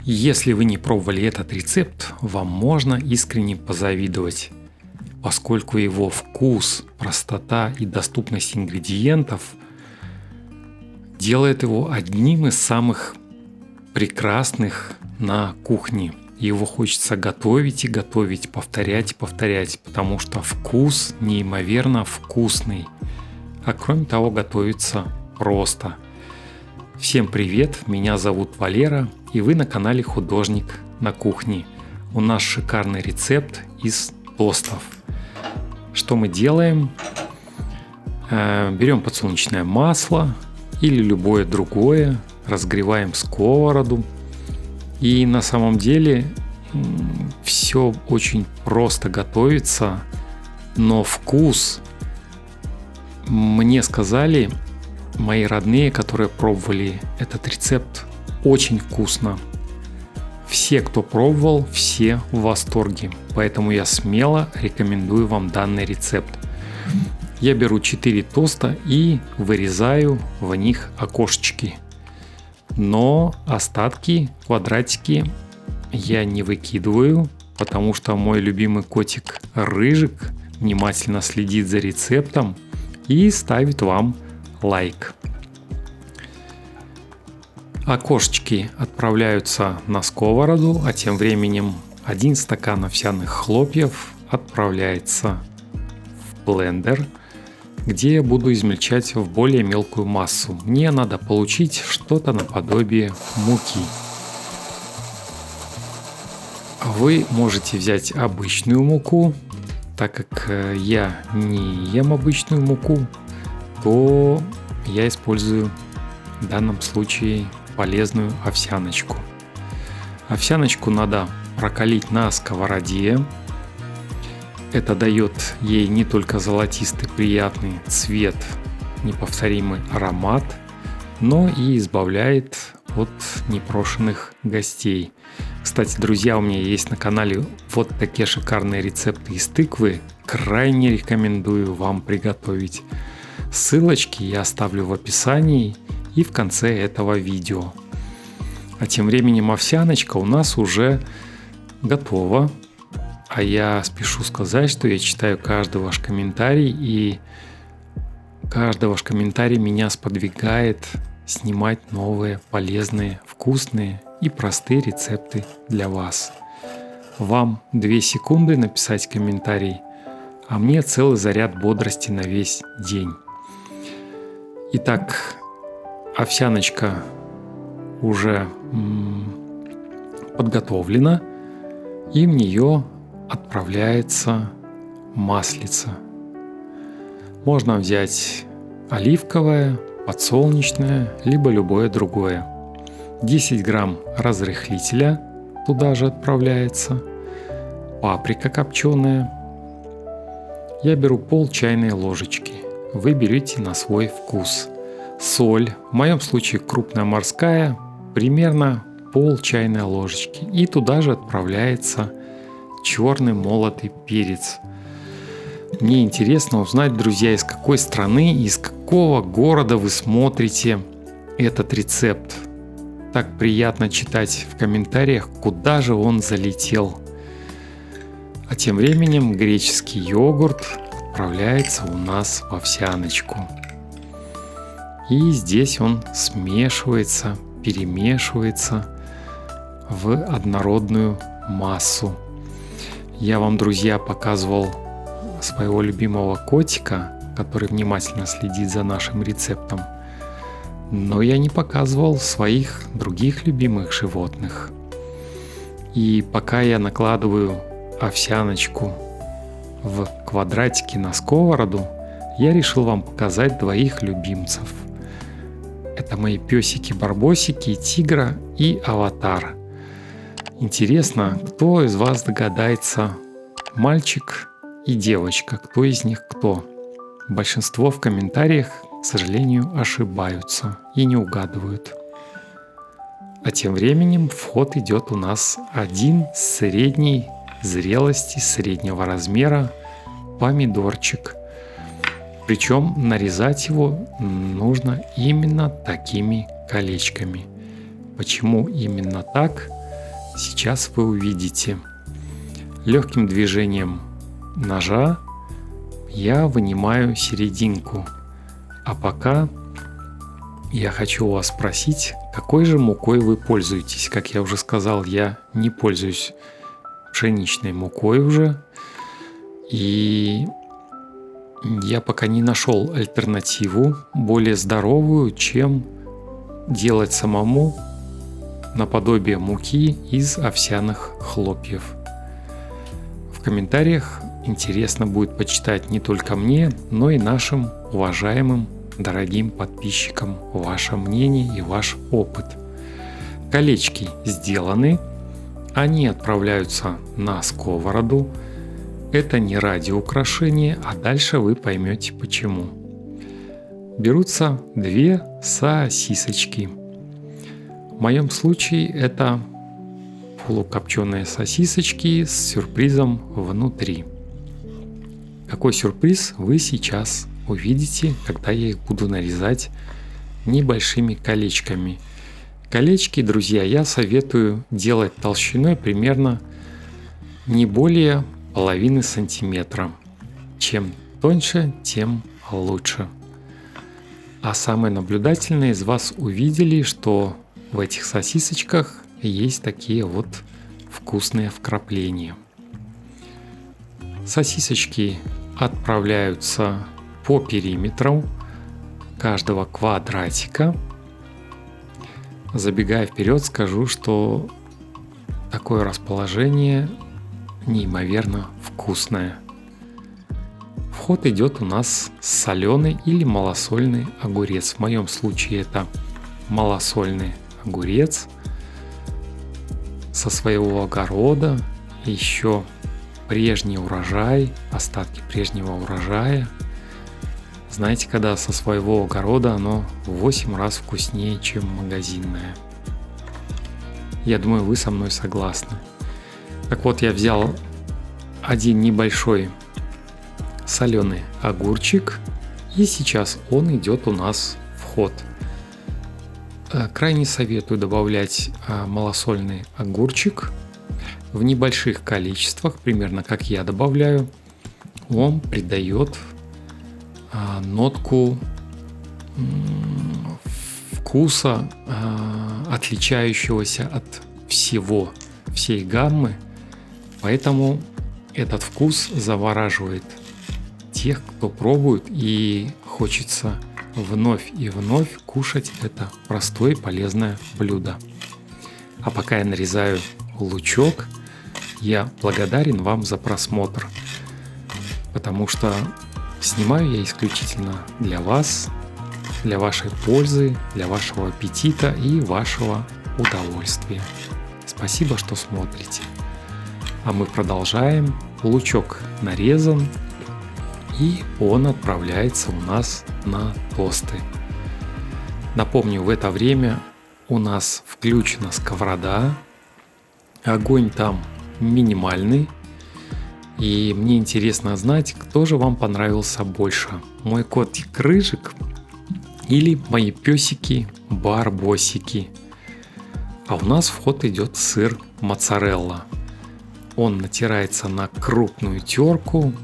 Если вы не пробовали этот рецепт, вам можно искренне позавидовать, поскольку его вкус, простота и доступность ингредиентов делает его одним из самых прекрасных на кухне. Его хочется готовить и готовить, повторять и повторять, потому что вкус неимоверно вкусный. А кроме того, готовится просто. Всем привет, меня зовут Валера, и вы на канале Художник на кухне. У нас шикарный рецепт из тостов. Что мы делаем? Берем подсолнечное масло или любое другое, разгреваем сковороду. И на самом деле все очень просто готовится, но вкус, мне сказали мои родные, которые пробовали этот рецепт, очень вкусно. Все, кто пробовал, все в восторге, поэтому я смело рекомендую вам данный рецепт. Я беру 4 тоста и вырезаю в них окошечки. Но остатки, квадратики я не выкидываю, потому что мой любимый котик Рыжик внимательно следит за рецептом и ставит вам лайк. Окошечки отправляются на сковороду, а тем временем 1 стакан овсяных хлопьев отправляется в блендер, где я буду измельчать в более мелкую массу. Мне надо получить что-то наподобие муки. Вы можете взять обычную муку, так как я не ем обычную муку, то я использую в данном случае полезную овсяночку. Овсяночку надо прокалить на сковороде. Это дает ей не только золотистый приятный цвет, неповторимый аромат, но и избавляет от непрошенных гостей. Кстати, друзья, у меня есть на канале вот такие шикарные рецепты из тыквы. Крайне рекомендую вам приготовить. Ссылочки я оставлю в описании и в конце этого видео. А тем временем овсяночка у нас уже готова. А я спешу сказать, что я читаю каждый ваш комментарий, и каждый ваш комментарий меня сподвигает снимать новые, полезные, вкусные и простые рецепты для вас. Вам 2 секунды написать комментарий, а мне целый заряд бодрости на весь день. Итак, овсяночка уже подготовлена, и в нее отправляется маслица. Можно взять оливковое, подсолнечное, либо любое другое. 10 грамм разрыхлителя туда же отправляется. Паприка копченая. Я беру пол чайной ложечки. Вы берете на свой вкус. Соль, в моем случае крупная морская, примерно пол чайной ложечки. И туда же отправляется черный молотый перец. Мне интересно узнать, друзья, из какой страны и из какого города вы смотрите этот рецепт. Так приятно читать в комментариях, куда же он залетел. А тем временем греческий йогурт отправляется у нас в овсяночку. И здесь он смешивается, перемешивается в однородную массу. Я вам, друзья, показывал своего любимого котика, который внимательно следит за нашим рецептом. Но я не показывал своих других любимых животных. И пока я накладываю овсяночку в квадратики на сковороду, я решил вам показать 2 любимцев. Это мои песики-барбосики, Тигра и Аватар. Интересно, кто из вас догадается, мальчик и девочка, кто из них кто? Большинство в комментариях, к сожалению, ошибаются и не угадывают. А тем временем в ход идет у нас один средней зрелости, среднего размера помидорчик. Причем нарезать его нужно именно такими колечками. Почему именно так? сейчас вы увидите. Легким движением ножа я вынимаю серединку. А пока я хочу у вас спросить, какой же мукой вы пользуетесь. Как я уже сказал, я не пользуюсь пшеничной мукой уже. И я пока не нашел альтернативу, более здоровую, чем делать самому наподобие муки из овсяных хлопьев. В комментариях интересно будет почитать не только мне, но и нашим уважаемым, дорогим подписчикам ваше мнение и ваш опыт. Колечки сделаны, они отправляются на сковороду. Это не ради украшения, а дальше вы поймете почему. Берутся 2 сосисочки. В моем случае это полукопченые сосисочки с сюрпризом внутри. Какой сюрприз, вы сейчас увидите, когда я их буду нарезать небольшими колечками. Колечки, друзья, я советую делать толщиной примерно не более половины сантиметра. Чем тоньше, тем лучше. А самые наблюдательные из вас увидели, что в этих сосисочках есть такие вот вкусные вкрапления. Сосисочки отправляются по периметру каждого квадратика. Забегая вперед, скажу, что такое расположение неимоверно вкусное. В ход идет у нас соленый или малосольный огурец. В моем случае это малосольный огурец со своего огорода, еще прежний урожай, остатки прежнего урожая. Знаете, когда со своего огорода оно в 8 раз вкуснее, чем магазинное. Я думаю, вы со мной согласны. Так вот, я взял один небольшой соленый огурчик, и сейчас он идет у нас в ход. Крайне советую добавлять малосольный огурчик в небольших количествах, примерно как я добавляю. Он придает нотку вкуса, отличающегося от всей гаммы. Поэтому этот вкус завораживает тех, кто пробует, и хочется вновь и вновь кушать это простое полезное блюдо. А пока я нарезаю лучок, я благодарен вам за просмотр, потому что снимаю я исключительно для вас, для вашей пользы, для вашего аппетита и вашего удовольствия. Спасибо, что смотрите. А мы продолжаем. Лучок нарезан, и он отправляется у нас на тосты. Напомню, в это время у нас включена сковорода, огонь там минимальный, и мне интересно знать, кто же вам понравился больше: мой котик Рыжик или мои песики Барбосики. А у нас в ход идет сыр моцарелла. Он натирается на крупную терку,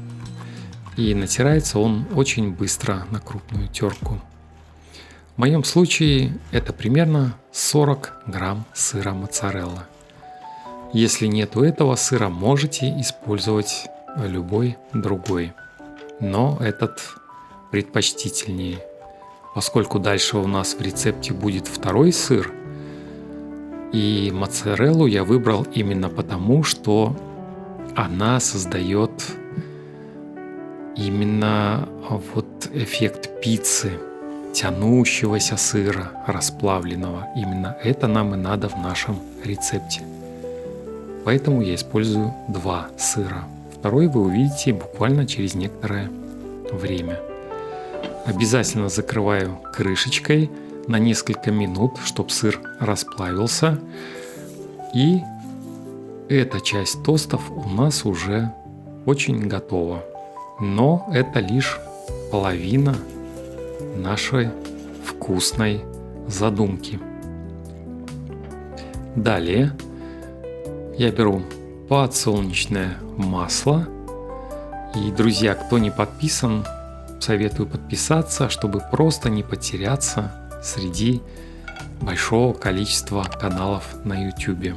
и натирается он очень быстро на крупную терку. В моем случае это примерно 40 грамм сыра моцарелла. Если нету этого сыра, можете использовать любой другой, но этот предпочтительнее, поскольку дальше у нас в рецепте будет второй сыр. И моцареллу я выбрал именно потому, что она создает именно вот эффект пиццы, тянущегося сыра расплавленного. Именно это нам и надо в нашем рецепте. Поэтому я использую 2 сыра. Второй вы увидите буквально через некоторое время. Обязательно закрываю крышечкой на несколько минут, чтобы сыр расплавился. И эта часть тостов у нас уже очень готова. Но это лишь половина нашей вкусной задумки. Далее Я беру подсолнечное масло. И, друзья, кто не подписан, советую подписаться, чтобы просто не потеряться среди большого количества каналов на YouTube.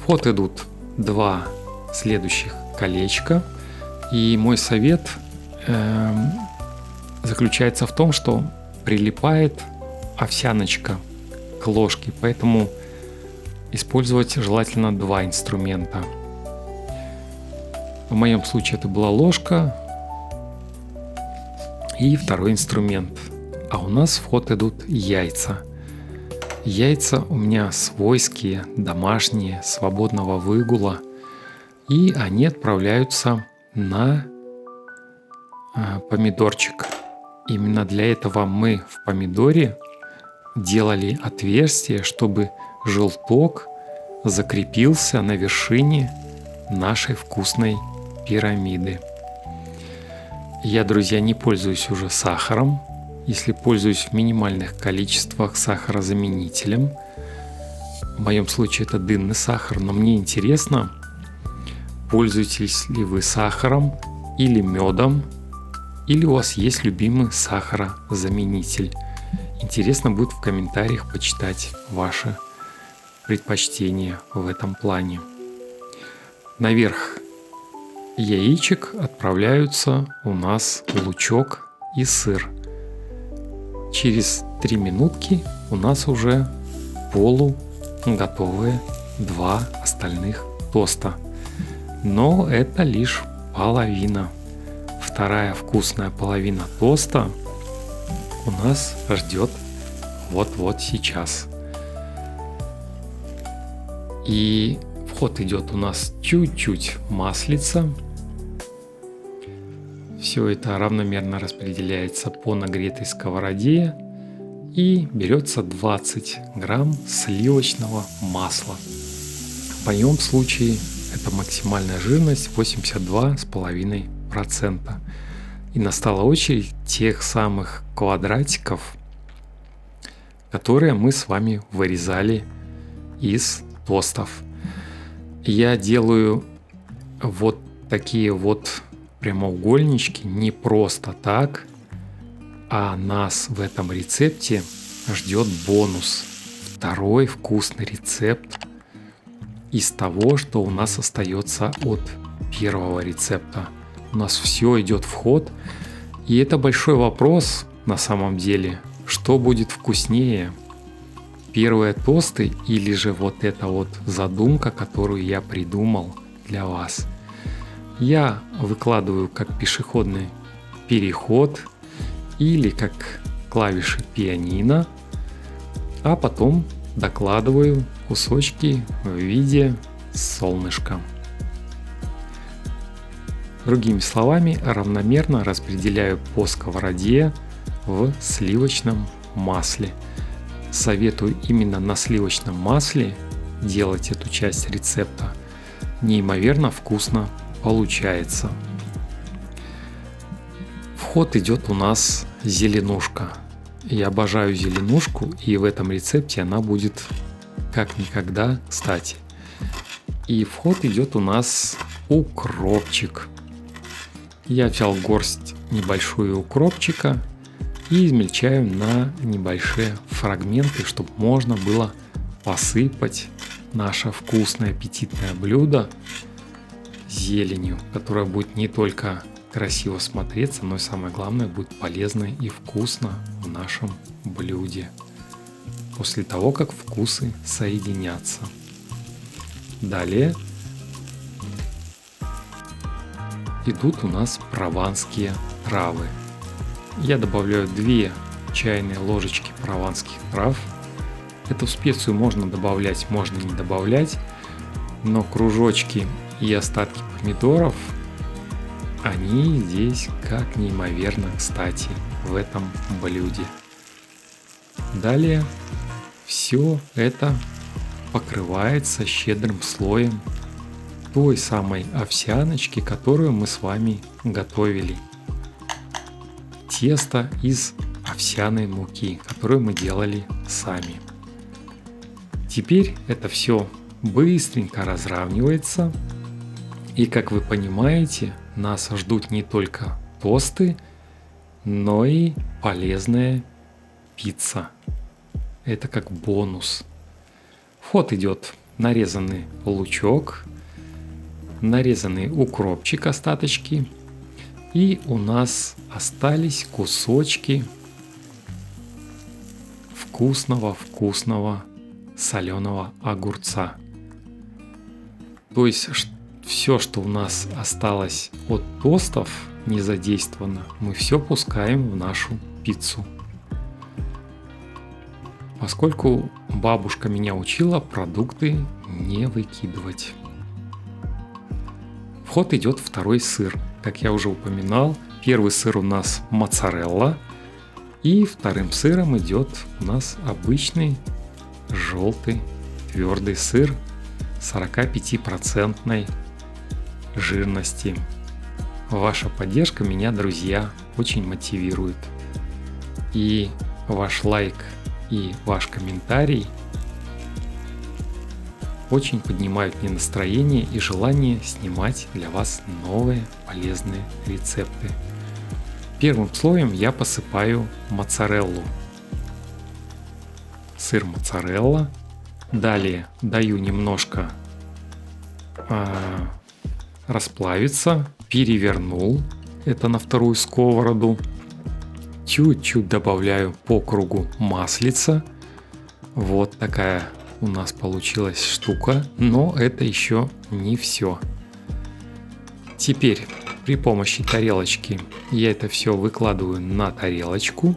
В ход идут 2 следующих колечка. И мой совет заключается в том, что прилипает овсяночка к ложке, поэтому использовать желательно 2 инструмента. В моем случае это была ложка и второй инструмент. А у нас в ход идут яйца. Яйца у меня свойские, домашние, свободного выгула. И они отправляются на помидорчик. Именно для этого мы в помидоре делали отверстие, чтобы желток закрепился на вершине нашей вкусной пирамиды. Я, друзья, не пользуюсь уже сахаром. Если пользуюсь в минимальных количествах сахарозаменителем, в моем случае это дынный сахар, но мне интересно, пользуетесь ли вы сахаром или медом, или у вас есть любимый сахарозаменитель. Интересно будет в комментариях почитать ваши предпочтения в этом плане. Наверх яичек отправляются у нас лучок и сыр. Через 3 минутки у нас уже полуготовые 2 остальных тоста. Но это лишь половина. Вторая вкусная половина тоста у нас ждет вот-вот сейчас. И в ход идет у нас чуть-чуть маслица. Все это равномерно распределяется по нагретой сковороде. И берется 20 грамм сливочного масла. В моем случае это максимальная жирность 82,5%. И настала очередь тех самых квадратиков, которые мы с вами вырезали из тостов. Я делаю вот такие вот прямоугольнички не просто так, а нас в этом рецепте ждет бонус. Второй вкусный рецепт из того, что у нас остается от первого рецепта. У нас все идет в ход. И это большой вопрос на самом деле. Что будет вкуснее? Первые тосты или же вот эта вот задумка, которую я придумал для вас? Я выкладываю как пешеходный переход или как клавиши пианино, а потом докладываю кусочки в виде солнышка. Другими словами, равномерно распределяю по сковороде в сливочном масле. Советую именно на сливочном масле делать эту часть рецепта. Неимоверно вкусно получается. В ход идет у нас зеленушка. Я обожаю зеленушку, и в этом рецепте она будет как никогда кстати. И в ход идет у нас укропчик. Я взял горсть небольшую укропчика и измельчаю на небольшие фрагменты, чтобы можно было посыпать наше вкусное аппетитное блюдо зеленью, которая будет не только красиво смотреться, но и самое главное, будет полезно и вкусно в нашем блюде после того, как вкусы соединятся. Далее идут у нас прованские травы. Я добавляю 2 чайные ложечки прованских трав. Эту специю можно добавлять, можно не добавлять, но кружочки и остатки помидоров, они здесь как неимоверно кстати в этом блюде. Далее все это покрывается щедрым слоем той самой овсяночки, которую мы с вами готовили. Тесто из овсяной муки, которую мы делали сами. Теперь это все быстренько разравнивается. И, как вы понимаете, нас ждут не только тосты, но и полезная пицца. Это как бонус. В ход идет нарезанный лучок, нарезанный укропчик, остаточки. И у нас остались кусочки вкусного соленого огурца. То есть все, что у нас осталось от тостов, не задействовано, мы все пускаем в нашу пиццу. Поскольку бабушка меня учила продукты не выкидывать. В ход идет второй сыр. Как я уже упоминал, первый сыр у нас моцарелла, и вторым сыром идет у нас обычный желтый твердый сыр 45% жирности. Ваша поддержка меня, друзья, очень мотивирует. И ваш лайк и ваш комментарий очень поднимают мне настроение и желание снимать для вас новые полезные рецепты. Первым слоем я посыпаю моцареллу. Сыр моцарелла. Далее даю немножко расплавиться, перевернул это на вторую сковороду. Чуть-чуть добавляю по кругу маслица. Вот такая у нас получилась штука, но это еще не все. Теперь при помощи тарелочки я это все выкладываю на тарелочку.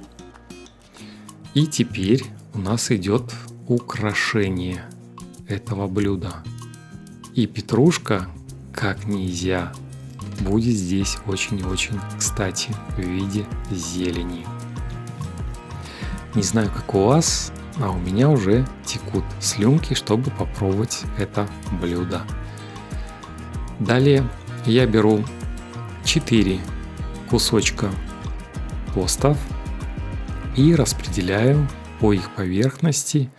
И теперь у нас идет украшение этого блюда. И петрушка, как нельзя, будет здесь очень-очень кстати в виде зелени. Не знаю, как у вас, а у меня уже текут слюнки, чтобы попробовать это блюдо. Далее я беру 4 кусочка тостов и распределяю по их поверхности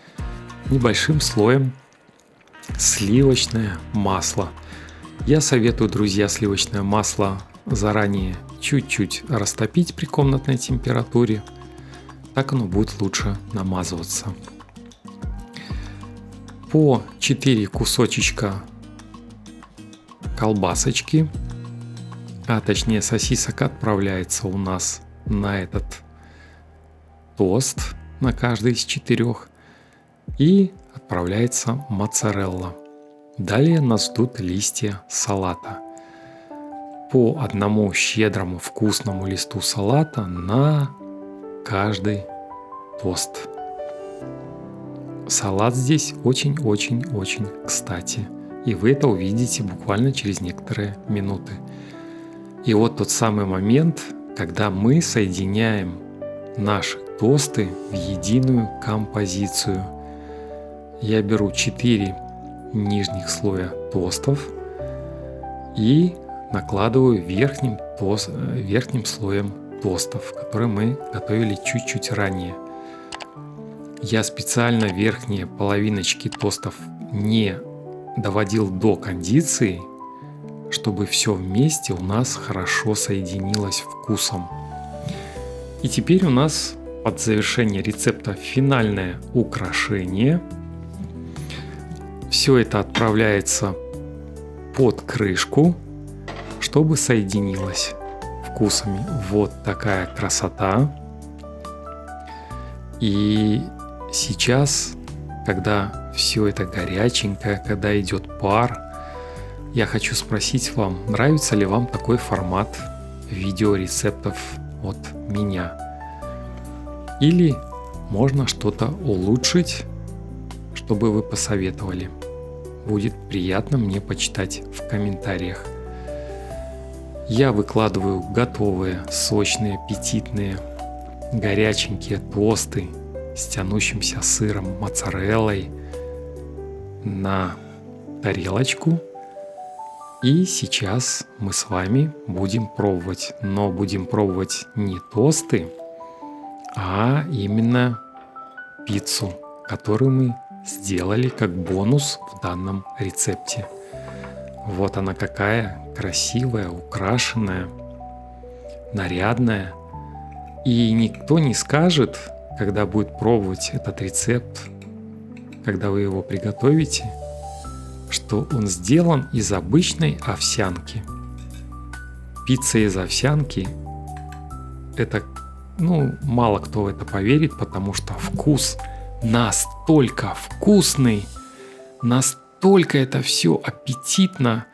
небольшим слоем сливочное масло. Я советую, друзья, сливочное масло заранее чуть-чуть растопить при комнатной температуре. Так оно будет лучше намазываться. По 4 кусочечка колбасочки, а точнее сосисок, отправляется у нас на этот тост, на каждый из 4. И отправляется моцарелла. Далее нас ждут листья салата. По одному щедрому вкусному листу салата на каждый тост. Салат здесь очень-очень-очень кстати. И вы это увидите буквально через некоторые минуты. И вот тот самый момент, когда мы соединяем наши тосты в единую композицию. Я беру 4 нижних слоя тостов и накладываю верхним слоем тостов, которые мы готовили чуть-чуть ранее. Я специально верхние половиночки тостов не доводил до кондиции, чтобы все вместе у нас хорошо соединилось вкусом. И теперь у нас под завершение рецепта финальное украшение. Все это отправляется под крышку, чтобы соединилось вкусами. Вот такая красота. И сейчас, когда все это горяченькое, когда идет пар, я хочу спросить вам, нравится ли вам такой формат видеорецептов от меня? Или можно что-то улучшить, чтобы вы посоветовали? Будет приятно мне почитать в комментариях. Я выкладываю готовые, сочные, аппетитные, горяченькие тосты с тянущимся сыром моцареллой на тарелочку. И сейчас мы с вами будем пробовать. Но будем пробовать не тосты, а именно пиццу, которую мы сделали как бонус в данном рецепте. Вот она какая красивая, украшенная, нарядная. И никто не скажет, когда будет пробовать этот рецепт, когда вы его приготовите, что он сделан из обычной овсянки. Пицца из овсянки – это, мало кто в это поверит, потому что вкус настолько вкусный, настолько это все аппетитно,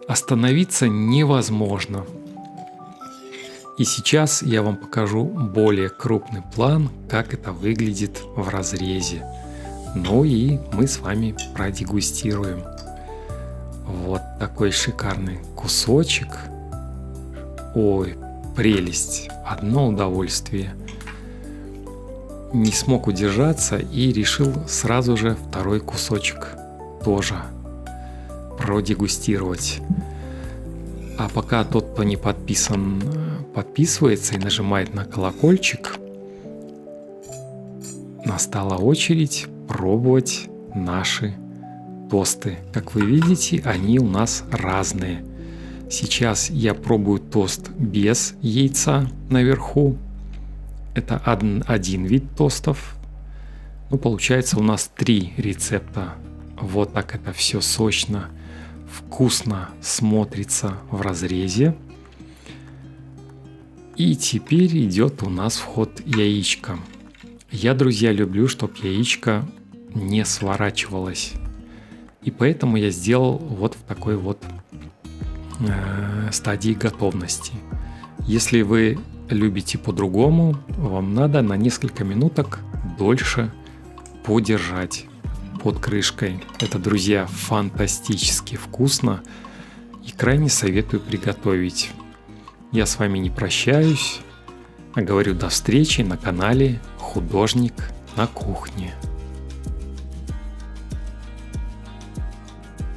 остановиться невозможно. И сейчас я вам покажу более крупный план, как это выглядит в разрезе. Ну и мы с вами продегустируем. Вот такой шикарный кусочек. Ой, прелесть, одно удовольствие. Не смог удержаться и решил сразу же второй кусочек тоже продегустировать. А пока тот, кто не подписан, подписывается и нажимает на колокольчик, настала очередь пробовать наши тосты. Как вы видите, они у нас разные. Сейчас я пробую тост без яйца наверху. Это один вид тостов. Получается у нас 3 рецепта. Вот так это все сочно, вкусно смотрится в разрезе. И теперь идет у нас в ход яичко. Я, друзья, люблю, чтобы яичко не сворачивалось. И поэтому я сделал вот в такой вот стадии готовности. Если вы любите по-другому, вам надо на несколько минуток дольше подержать под крышкой. Это, друзья, фантастически вкусно и крайне советую приготовить. Я с вами не прощаюсь, а говорю до встречи на канале «Художник на кухне».